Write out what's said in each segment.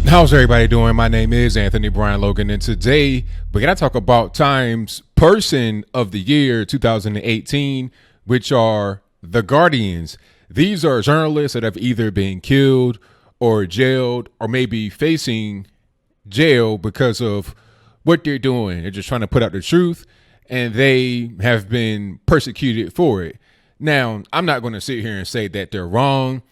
How's everybody doing? My name is Anthony Brian Logan, and today we're going to talk about Time's Person of the Year 2018, which are the Guardians. These are journalists that have either been killed or jailed or maybe facing jail because of what they're doing. They're just trying to put out the truth, and they have been persecuted for it. Now, I'm not going to sit here and say that they're wrong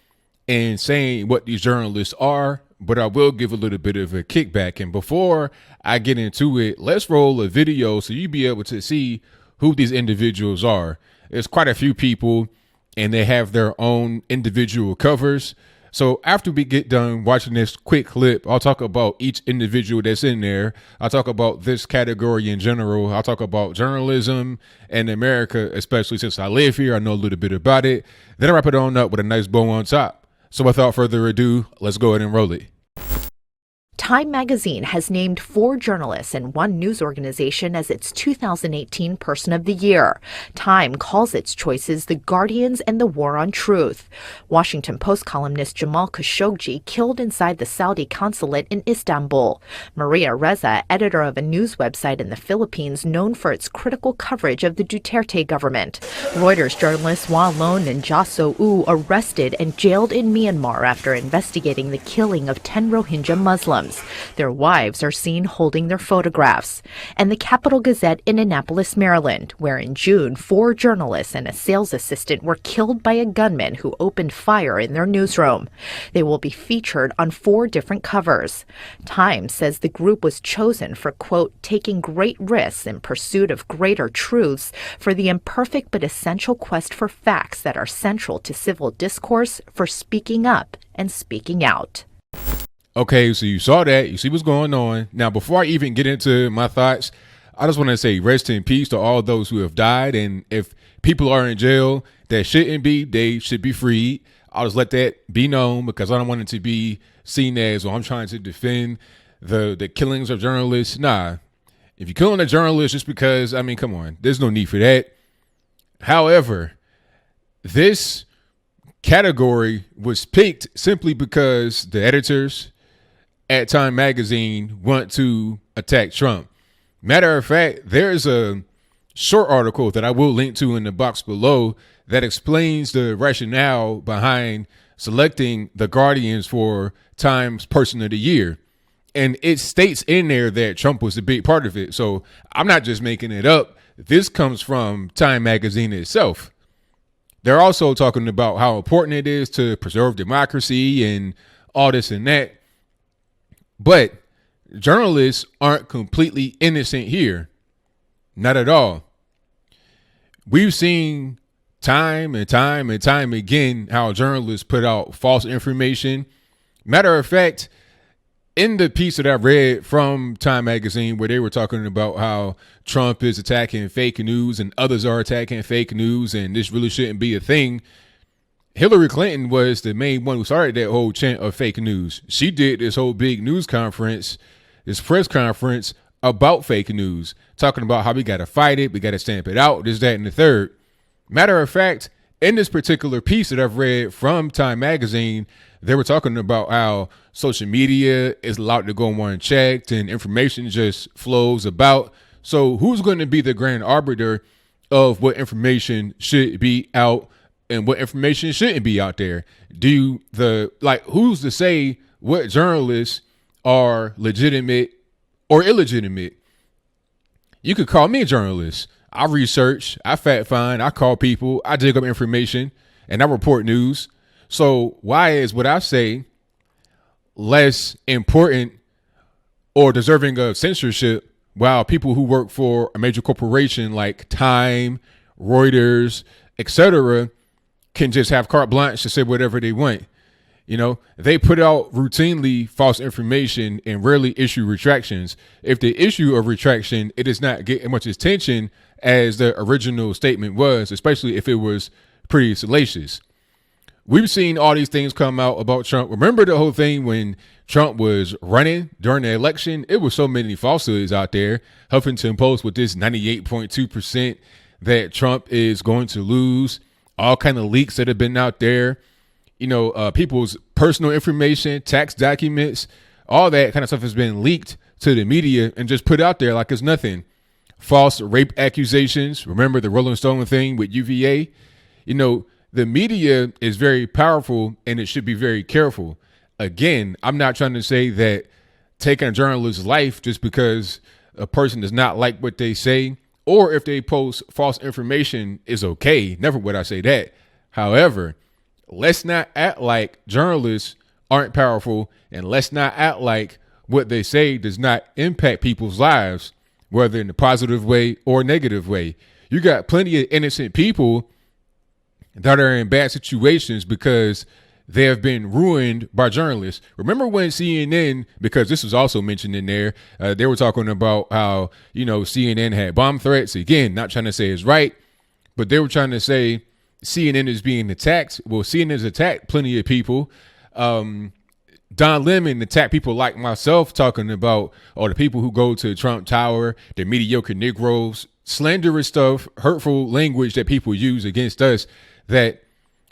in saying what these journalists are, but I will give a little bit of a kickback. And before I get into it, let's roll a video so you'll be able to see who these individuals are. There's quite a few people, and they have their own individual covers. So after we get done watching this quick clip, I'll talk about each individual that's in there. I'll talk about this category in general. I'll talk about journalism in America, especially since I live here. I know a little bit about it. Then I'll wrap it on up with a nice bow on top. So without further ado, let's go ahead and roll it. Time magazine has named 4 journalists and 1 news organization as its 2018 Person of the Year. Time calls its choices the Guardians and the War on Truth. Washington Post columnist Jamal Khashoggi killed inside the Saudi consulate in Istanbul. Maria Reza, editor of a news website in the Philippines known for its critical coverage of the Duterte government. Reuters journalist Wa Lon and Ja So-u arrested and jailed in Myanmar after investigating the killing of 10 Rohingya Muslims. Their wives are seen holding their photographs. And the Capital Gazette in Annapolis, Maryland, where in June 4 journalists and a sales assistant were killed by a gunman who opened fire in their newsroom. They will be featured on 4 different covers. Time says the group was chosen for, quote, taking great risks in pursuit of greater truths for the imperfect but essential quest for facts that are central to civil discourse, for speaking up and speaking out. Okay, so you saw that. You see what's going on. Now, before I even get into my thoughts, I just want to say rest in peace to all those who have died. And if people are in jail that shouldn't be, they should be freed. I'll just let that be known because I don't want it to be seen as, well, I'm trying to defend the killings of journalists. Nah, if you're killing a journalist just because, I mean, come on, there's no need for that. However, this category was picked simply because the editors at Time Magazine want to attack Trump. Matter of fact, there's a short article that I will link to in the box below that explains the rationale behind selecting the Guardians for Time's Person of the Year. And it states in there that Trump was a big part of it. So I'm not just making it up. This comes from Time Magazine itself. They're also talking about how important it is to preserve democracy and all this and that. But journalists aren't completely innocent here. Not at all. We've seen time and time and time again how journalists put out false information. Matter of fact, in the piece that I read from Time Magazine where they were talking about how Trump is attacking fake news and others are attacking fake news and this really shouldn't be a thing, Hillary Clinton was the main one who started that whole chant of fake news. She did this whole big news conference, this press conference about fake news, talking about how we got to fight it, we got to stamp it out, this, that, and the third. Matter of fact, in this particular piece that I've read from Time Magazine, they were talking about how social media is allowed to go unchecked and information just flows about. So who's going to be the grand arbiter of what information should be out and what information shouldn't be out there? Who's to say what journalists are legitimate or illegitimate? You could call me a journalist. I research, I fact find, I call people, I dig up information, and I report news. So why is what I say less important or deserving of censorship while people who work for a major corporation like Time, Reuters, etc., can just have carte blanche to say whatever they want? You know, they put out routinely false information and rarely issue retractions. If they issue a retraction, it is not getting much attention as the original statement was, especially if it was pretty salacious. We've seen all these things come out about Trump. Remember the whole thing when Trump was running during the election? It was so many falsehoods out there. Huffington Post with this 98.2% that Trump is going to lose. All kind of leaks that have been out there. You know, people's personal information, tax documents, all that kind of stuff has been leaked to the media and just put out there like it's nothing. False rape accusations. Remember the Rolling Stone thing with UVA? The media is very powerful and it should be very careful. Again, I'm not trying to say that taking a journalist's life just because a person does not like what they say or if they post false information is okay. Never would I say that. However, let's not act like journalists aren't powerful, and let's not act like what they say does not impact people's lives, whether in a positive way or negative way. You got plenty of innocent people that are in bad situations because they have been ruined by journalists. Remember when CNN, because this was also mentioned in there, they were talking about how, CNN had bomb threats. Again, not trying to say it's right, but they were trying to say CNN is being attacked. Well, CNN has attacked plenty of people. Don Lemon attacked people like myself, talking about the people who go to Trump Tower, the mediocre Negroes, slanderous stuff, hurtful language that people use against us that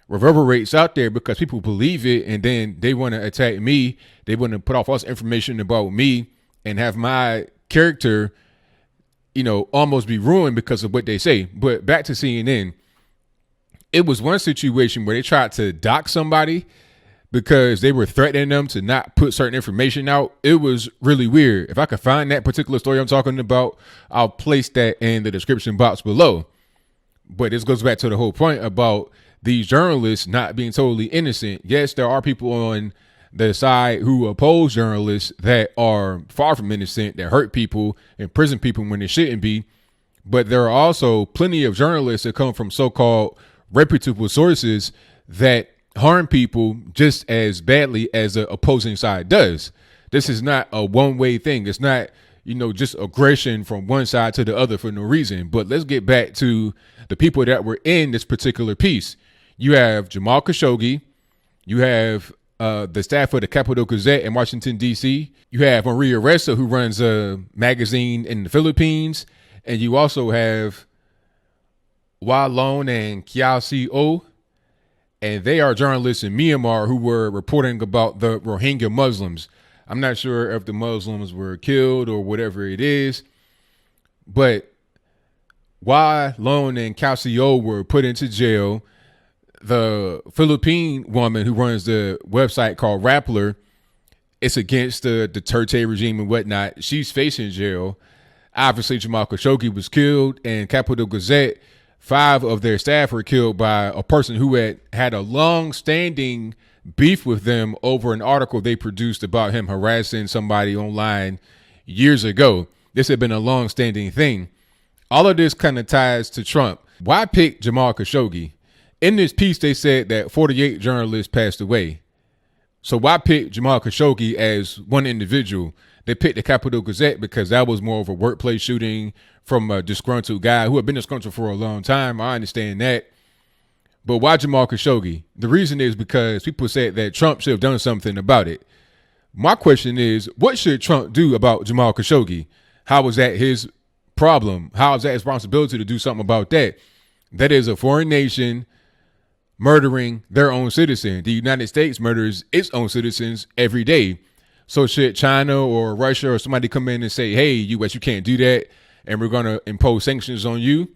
reverberates out there because people believe it, and then they want to attack me. They want to put out false information about me and have my character, almost be ruined because of what they say. But back to CNN, it was one situation where they tried to dox somebody because they were threatening them to not put certain information out. It was really weird. If I could find that particular story I'm talking about, I'll place that in the description box below. But this goes back to the whole point about these journalists not being totally innocent. Yes, there are people on the side who oppose journalists that are far from innocent, that hurt people, imprison people when they shouldn't be. But there are also plenty of journalists that come from so-called reputable sources that harm people just as badly as the opposing side does. This is not a one-way thing. It's not, just aggression from one side to the other for no reason. But let's get back to the people that were in this particular piece. You have Jamal Khashoggi. You have the staff of the Capital Gazette in Washington, D.C. You have Maria Ressa, who runs a magazine in the Philippines. And you also have Walon and Kiao, and they are journalists in Myanmar who were reporting about the Rohingya Muslims. I'm not sure if the Muslims were killed or whatever it is, but Walon and Kiao were put into jail. The Philippine woman who runs the website called Rappler, it's against the Duterte regime and whatnot. She's facing jail. Obviously, Jamal Khashoggi was killed, and Capital Gazette, 5 of their staff were killed by a person who had a long-standing beef with them over an article they produced about him harassing somebody online years ago. This had been a long-standing thing. All of this kind of ties to Trump. Why pick Jamal Khashoggi? In this piece, they said that 48 journalists passed away. So why pick Jamal Khashoggi as one individual? They picked the Capital Gazette because that was more of a workplace shooting from a disgruntled guy who had been disgruntled for a long time. I understand that. But why Jamal Khashoggi? The reason is because people said that Trump should have done something about it. My question is, what should Trump do about Jamal Khashoggi? How is that his problem? How is that his responsibility to do something about that? That is a foreign nation murdering their own citizen. The United States murders its own citizens every day. So should China or Russia or somebody come in and say, hey, U.S., you can't do that, and we're going to impose sanctions on you?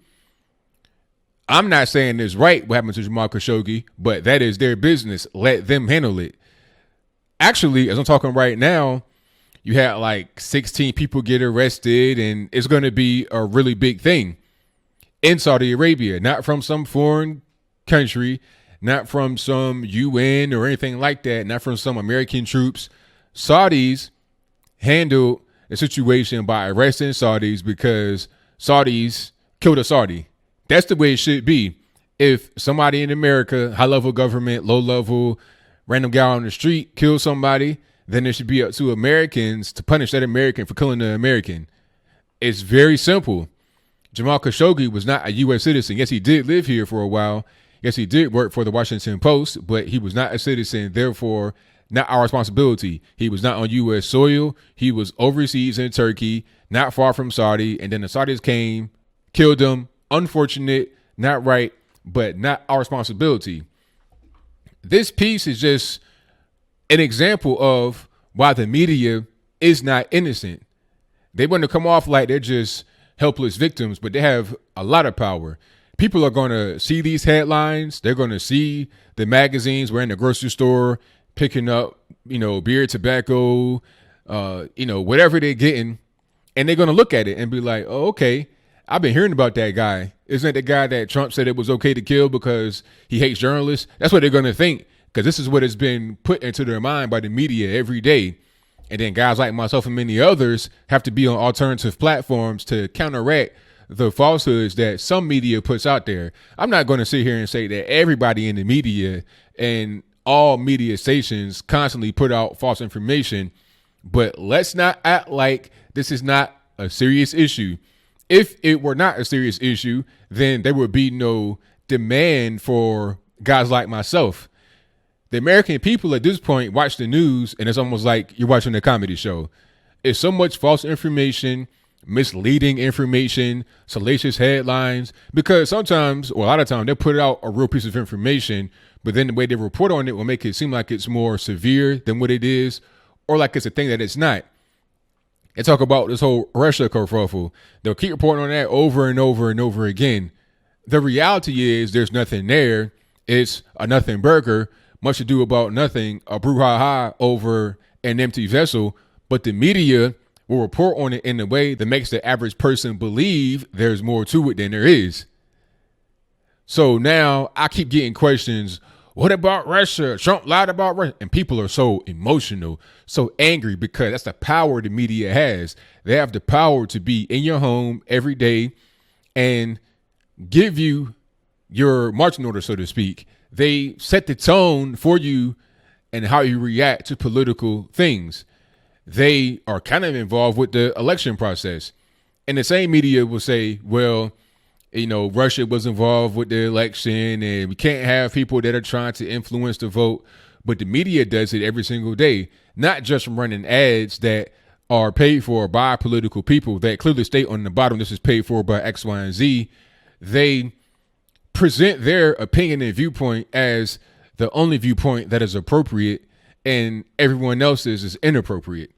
I'm not saying it's right what happened to Jamal Khashoggi, but that is their business. Let them handle it. Actually, as I'm talking right now, you had like 16 people get arrested, and it's going to be a really big thing in Saudi Arabia, not from some foreign country, not from some UN or anything like that, not from some American troops. Saudis handled the situation by arresting Saudis because Saudis killed a Saudi. That's the way it should be. If somebody in America, high-level government, low-level, random guy on the street kills somebody, then it should be up to Americans to punish that American for killing the American. It's very simple. Jamal Khashoggi was not a U.S. citizen. Yes, he did live here for a while. Yes, he did work for the Washington Post, but he was not a citizen, therefore not our responsibility. He was not on U.S. soil. He was overseas in Turkey, not far from Saudi, and then the Saudis came, killed him. Unfortunate, not right, but not our responsibility. This piece is just an example of while the media is not innocent. They want to come off like they're just helpless victims, but they have a lot of power. People are going to see these headlines. They're going to see the magazines. We're in the grocery store picking up, beer, tobacco, whatever they're getting. And they're going to look at it and be like, oh, okay, I've been hearing about that guy. Isn't it the guy that Trump said it was okay to kill because he hates journalists? That's what they're going to think, because this is what has been put into their mind by the media every day. And then guys like myself and many others have to be on alternative platforms to counteract the falsehoods that some media puts out there. I'm not going to sit here and say that everybody in the media and all media stations constantly put out false information, but let's not act like this is not a serious issue. If it were not a serious issue, then there would be no demand for guys like myself. The American people at this point watch the news and it's almost like you're watching a comedy show. It's so much false information, misleading information, salacious headlines, because sometimes, or a lot of times, they'll put out a real piece of information, but then the way they report on it will make it seem like it's more severe than what it is, or like it's a thing that it's not. And talk about this whole Russia kerfuffle. They'll keep reporting on that over and over and over again. The reality is there's nothing there. It's a nothing burger, much ado about nothing, a brouhaha over an empty vessel, but the media will report on it in a way that makes the average person believe there's more to it than there is. So now I keep getting questions. What about Russia? Trump lied about Russia. And people are so emotional, so angry, because that's the power the media has. They have the power to be in your home every day and give you your marching order, so to speak. They set the tone for you and how you react to political things. They are kind of involved with the election process. And the same media will say, well, Russia was involved with the election and we can't have people that are trying to influence the vote. But the media does it every single day, not just from running ads that are paid for by political people that clearly state on the bottom, this is paid for by X, Y, and Z. They present their opinion and viewpoint as the only viewpoint that is appropriate, and everyone else's is inappropriate.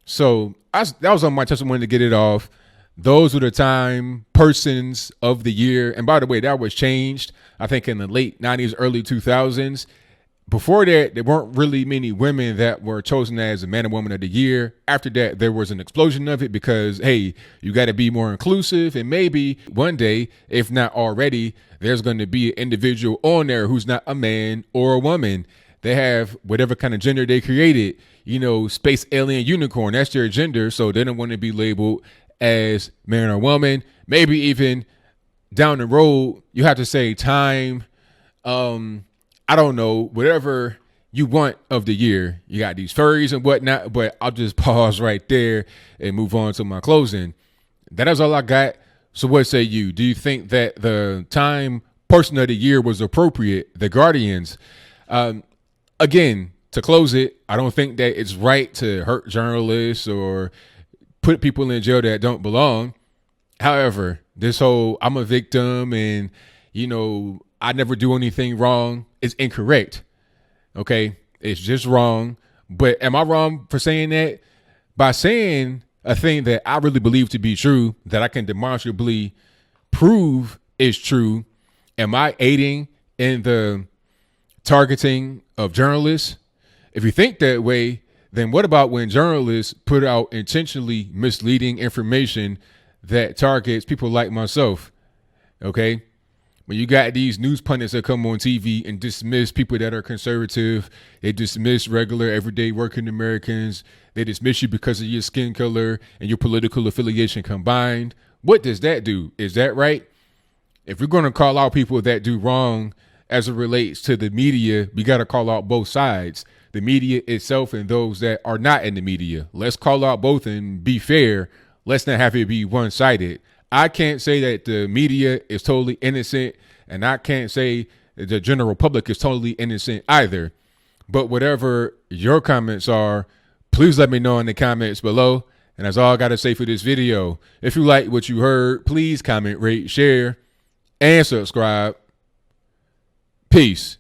So that was on my testimony to get it off. Those were the Time Persons of the Year. And by the way, that was changed, I think, in the late 90s, early 2000s. Before that, there weren't really many women that were chosen as a Man and Woman of the Year. After that, there was an explosion of it because, hey, you got to be more inclusive. And maybe one day, if not already, there's going to be an individual on there who's not a man or a woman. They have whatever kind of gender they created, space alien unicorn. That's their gender. So they don't want to be labeled as man or woman. Maybe even down the road, you have to say time. I don't know, whatever you want of the year. You got these furries and whatnot, but I'll just pause right there and move on to my closing. That is all I got. So what say you? Do you think that the Time Person of the Year was appropriate? The Guardians. Again, to close it, I don't think that it's right to hurt journalists or put people in jail that don't belong. However, this whole I'm a victim and, I never do anything wrong is incorrect. Okay. It's just wrong. But am I wrong for saying that? By saying a thing that I really believe to be true, that I can demonstrably prove is true, am I aiding in the targeting of journalists? If you think that way, then what about when journalists put out intentionally misleading information that targets people like myself? Okay. When you got these news pundits that come on TV and dismiss people that are conservative, they dismiss regular, everyday working Americans. They dismiss you because of your skin color and your political affiliation combined. What does that do? Is that right? If we're going to call out people that do wrong as it relates to the media, we got to call out both sides, the media itself and those that are not in the media. Let's call out both and be fair. Let's not have it be one-sided. I can't say that the media is totally innocent, and I can't say the general public is totally innocent either. But whatever your comments are, please let me know in the comments below. And that's all I got to say for this video. If you like what you heard, please comment, rate, share, and subscribe. Peace.